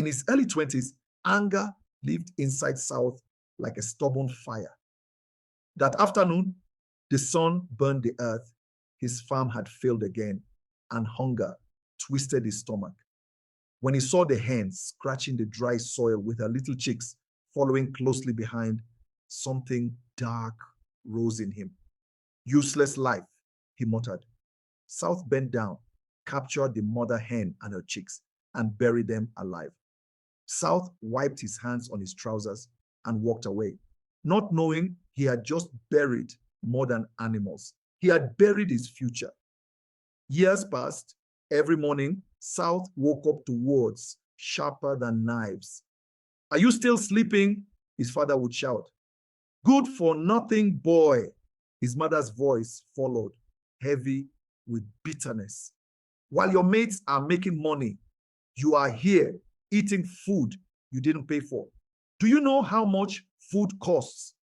his early 20s, anger lived inside South like a stubborn fire. That afternoon, the sun burned the earth. His farm had failed again, and hunger twisted his stomach. When he saw the hen scratching the dry soil with her little chicks following closely behind, something dark rose in him. Useless life, he muttered. South bent down, captured the mother hen and her chicks, and buried them alive. South wiped his hands on his trousers and walked away, not knowing he had just buried more than animals. He had buried his future. Years passed. Every morning, South woke up to words sharper than knives. "Are you still sleeping?" his father would shout. "Good for nothing boy," his mother's voice followed, heavy with bitterness. "While your mates are making money, you are here eating food you didn't pay for. Do you know how much food costs?"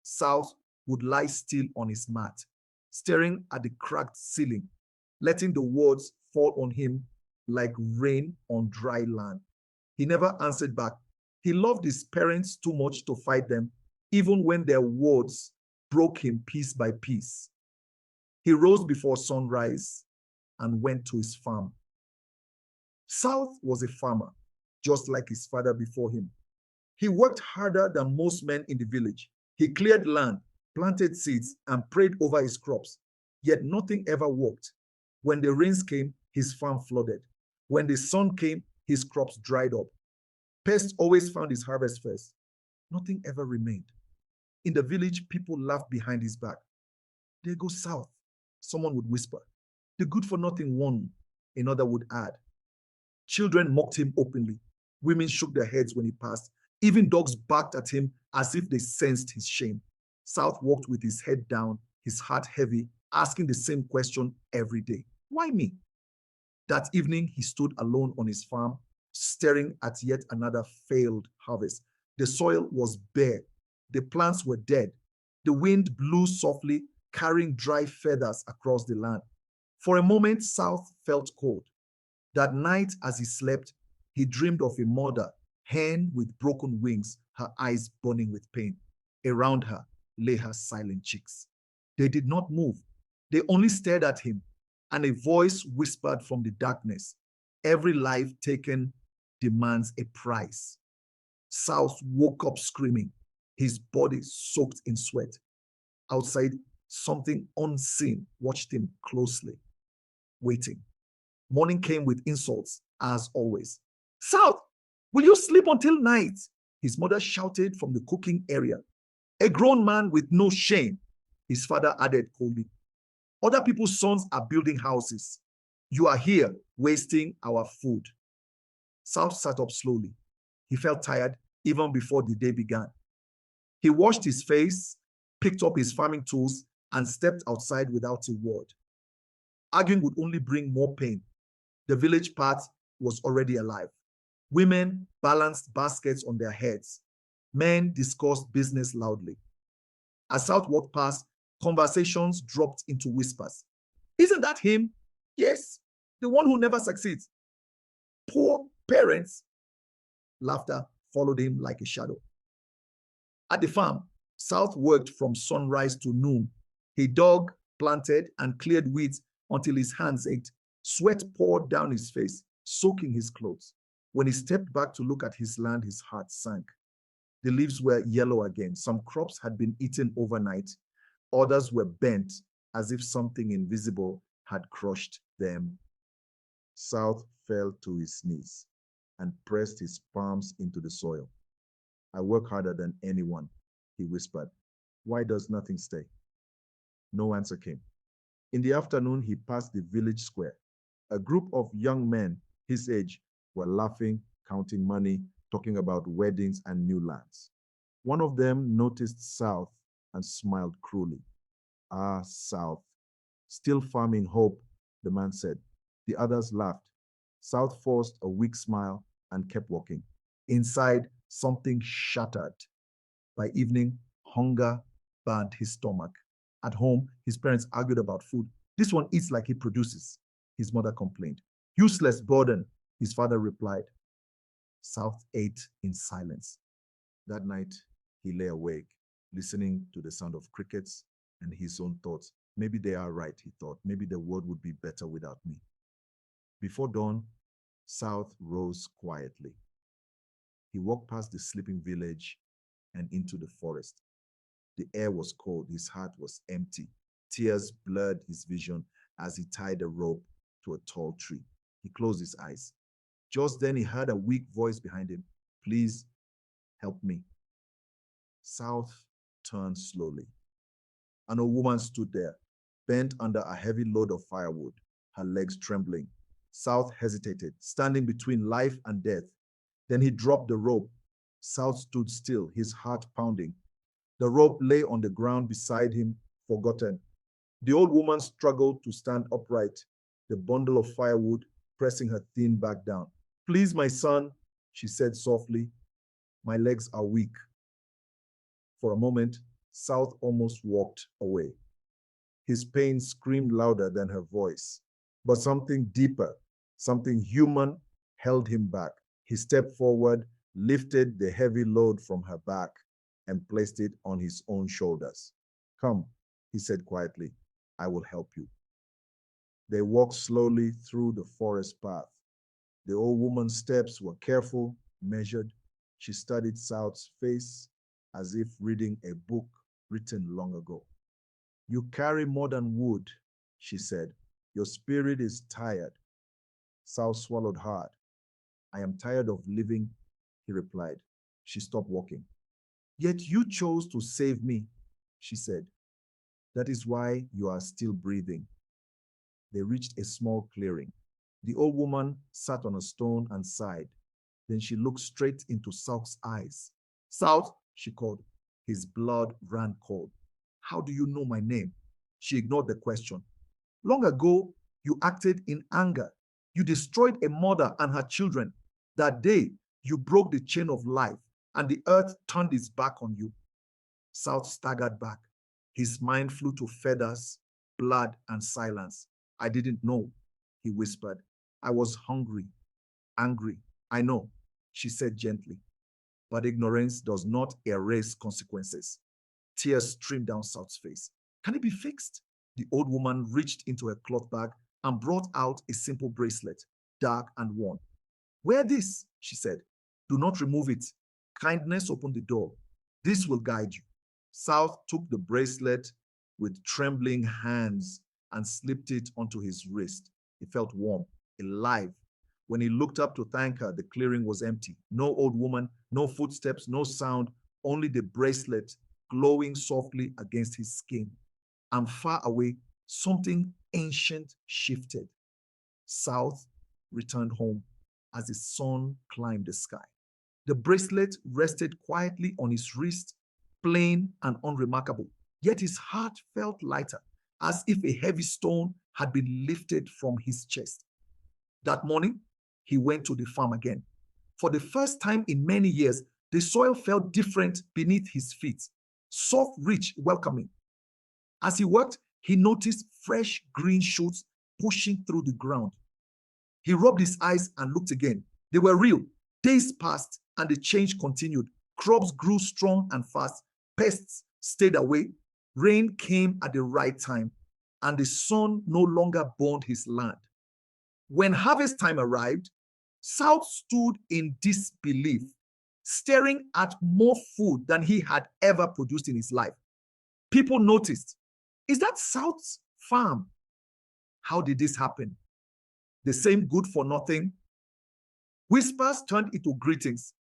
South would lie still on his mat, staring at the cracked ceiling, letting the words fall on him like rain on dry land. He never answered back. He loved his parents too much to fight them, even when their words broke him piece by piece. He rose before sunrise and went to his farm. South was a farmer, just like his father before him. He worked harder than most men in the village. He cleared land, planted seeds, and prayed over his crops. Yet nothing ever worked. When the rains came, his farm flooded. When the sun came, his crops dried up. Pests always found his harvest first. Nothing ever remained. In the village, people laughed behind his back. "There goes South," someone would whisper. "The good-for-nothing one," another would add. Children mocked him openly. Women shook their heads when he passed. Even dogs barked at him as if they sensed his shame. South walked with his head down, his heart heavy, asking the same question every day. Why me? That evening, he stood alone on his farm, staring at yet another failed harvest. The soil was bare. The plants were dead. The wind blew softly, carrying dry feathers across the land. For a moment, South felt cold. That night, as he slept, he dreamed of a mother, hen with broken wings, her eyes burning with pain. Around her lay her silent chicks. They did not move. They only stared at him, and a voice whispered from the darkness, "Every life taken demands a price." South woke up screaming, his body soaked in sweat. Outside, something unseen watched him closely, waiting. Morning came with insults, as always. "South, will you sleep until night?" his mother shouted from the cooking area. "A grown man with no shame," his father added coldly. "Other people's sons are building houses. You are here wasting our food." South sat up slowly. He felt tired even before the day began. He washed his face, picked up his farming tools, and stepped outside without a word. Arguing would only bring more pain. The village path was already alive. Women balanced baskets on their heads. Men discussed business loudly. As South walked past, conversations dropped into whispers. "Isn't that him?" "Yes, the one who never succeeds." "Poor parents." Laughter followed him like a shadow. At the farm, South worked from sunrise to noon. He dug, planted, and cleared weeds until his hands ached. Sweat poured down his face, soaking his clothes. When he stepped back to look at his land, his heart sank. The leaves were yellow again. Some crops had been eaten overnight. Others were bent as if something invisible had crushed them. South fell to his knees and pressed his palms into the soil. "I work harder than anyone," he whispered. "Why does nothing stay?" No answer came. In the afternoon, he passed the village square. A group of young men his age were laughing, counting money, talking about weddings and new lands. One of them noticed South and smiled cruelly. "Ah, South. Still farming hope," the man said. The others laughed. South forced a weak smile and kept walking. Inside, something shattered. By evening, hunger burned his stomach. At home, his parents argued about food. "This one eats like he produces," his mother complained. "Useless burden," his father replied. South ate in silence. That night, he lay awake, listening to the sound of crickets and his own thoughts. Maybe they are right, he thought. Maybe the world would be better without me. Before dawn, South rose quietly. He walked past the sleeping village and into the forest. The air was cold. His heart was empty. Tears blurred his vision as he tied a rope to a tall tree. He closed his eyes. Just then he heard a weak voice behind him. Please help me. South turned slowly. An old woman stood there, bent under a heavy load of firewood, her legs trembling. South hesitated, standing between life and death. Then he dropped the rope. South stood still, his heart pounding. The rope lay on the ground beside him, forgotten. The old woman struggled to stand upright, the bundle of firewood pressing her thin back down. Please, my son, she said softly. My legs are weak. For a moment, South almost walked away. His pain screamed louder than her voice, but something deeper, something human held him back. He stepped forward, lifted the heavy load from her back, and placed it on his own shoulders. Come, he said quietly, I will help you. They walked slowly through the forest path. The old woman's steps were careful, measured. She studied South's face as if reading a book written long ago. You carry more than wood, she said. Your spirit is tired. South swallowed hard. I am tired of living, he replied. She stopped walking. Yet you chose to save me, she said. That is why you are still breathing. They reached a small clearing. The old woman sat on a stone and sighed. Then she looked straight into South's eyes. South, she called. His blood ran cold. How do you know my name? She ignored the question. Long ago, you acted in anger. You destroyed a mother and her children. That day, you broke the chain of life, and the earth turned its back on you. South staggered back. His mind flew to feathers, blood, and silence. I didn't know, he whispered. I was hungry, angry. I know, she said gently. But ignorance does not erase consequences. Tears streamed down South's face. Can it be fixed? The old woman reached into a cloth bag and brought out a simple bracelet, dark and worn. Wear this, she said. Do not remove it. Kindness opened the door. This will guide you. South took the bracelet with trembling hands and slipped it onto his wrist. It felt warm, alive. When he looked up to thank her, the clearing was empty. No old woman, no footsteps, no sound, only the bracelet glowing softly against his skin. And far away, something ancient shifted. South returned home as the sun climbed the sky. The bracelet rested quietly on his wrist, plain and unremarkable. Yet his heart felt lighter, as if a heavy stone had been lifted from his chest. That morning, he went to the farm again. For the first time in many years, the soil felt different beneath his feet, soft, rich, welcoming. As he worked, he noticed fresh green shoots pushing through the ground. He rubbed his eyes and looked again. They were real. Days passed and the change continued. Crops grew strong and fast. Pests stayed away. Rain came at the right time, and the sun no longer burned his land. When harvest time arrived, South stood in disbelief, staring at more food than he had ever produced in his life. People noticed, is that South's farm? How did this happen? The same good for nothing. Whispers turned into greetings.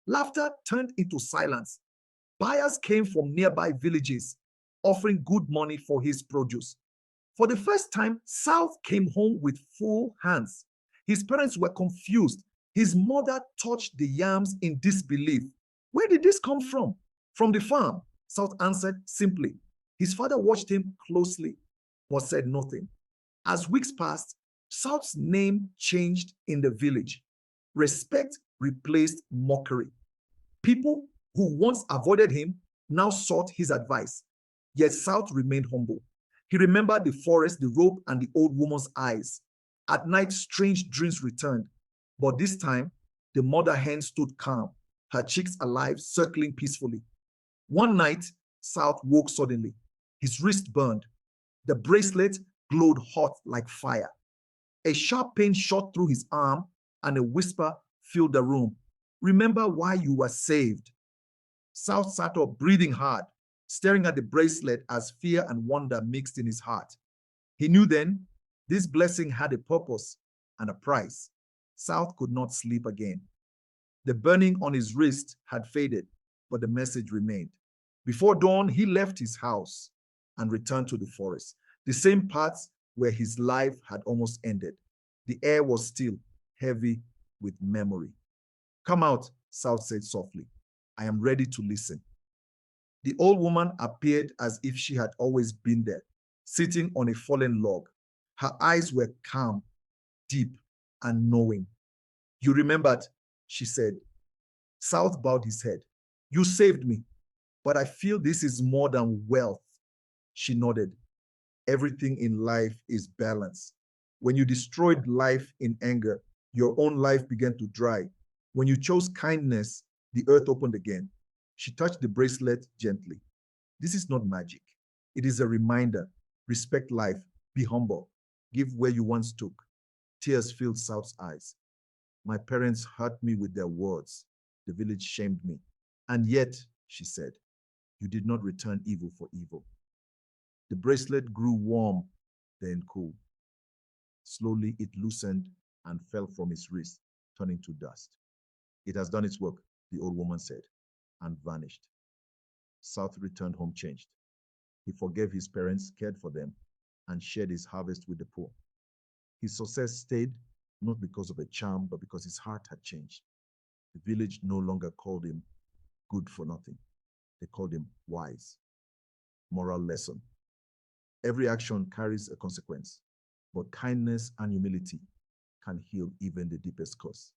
Laughter turned into silence. Buyers came from nearby villages, offering good money for his produce. For the first time, South came home with full hands. His parents were confused. His mother touched the yams in disbelief. Where did this come from? From the farm, South answered simply. His father watched him closely, but said nothing. As weeks passed, South's name changed in the village. Respect replaced mockery. People who once avoided him now sought his advice. Yet South remained humble. He remembered the forest, the rope, and the old woman's eyes. At night, strange dreams returned. But this time, The mother hen stood calm, her cheeks alive, circling peacefully. One night, South woke suddenly. His wrist burned. The bracelet glowed hot like fire. A sharp pain shot through his arm, and a whisper filled the room. Remember why you were saved. South sat up, breathing hard, staring at the bracelet as fear and wonder mixed in his heart. He knew then this blessing had a purpose and a price. South could not sleep again. The burning on his wrist had faded, but the message remained. Before dawn, he left his house and returned to the forest, the same path where his life had almost ended. The air was still, heavy with memory. Come out, South said softly. I am ready to listen. The old woman appeared as if she had always been there, sitting on a fallen log. Her eyes were calm, deep, and knowing. You remembered, she said. South bowed his head. You saved me, but I feel this is more than wealth. She nodded. Everything in life is balance. When you destroyed life in anger, your own life began to dry. When you chose kindness, the earth opened again. She touched the bracelet gently. This is not magic. It is a reminder. Respect life. Be humble. Give where you once took. Tears filled South's eyes. My parents hurt me with their words. The village shamed me. And yet, she said, you did not return evil for evil. The bracelet grew warm, then cool. Slowly, it loosened and fell from his wrist, turning to dust. It has done its work, the old woman said, and vanished. South returned home changed. He forgave his parents, cared for them, and shared his harvest with the poor. His success stayed, not because of a charm, but because his heart had changed. The village no longer called him good for nothing. They called him wise. Moral lesson. Every action carries a consequence, but kindness and humility can heal even the deepest cause.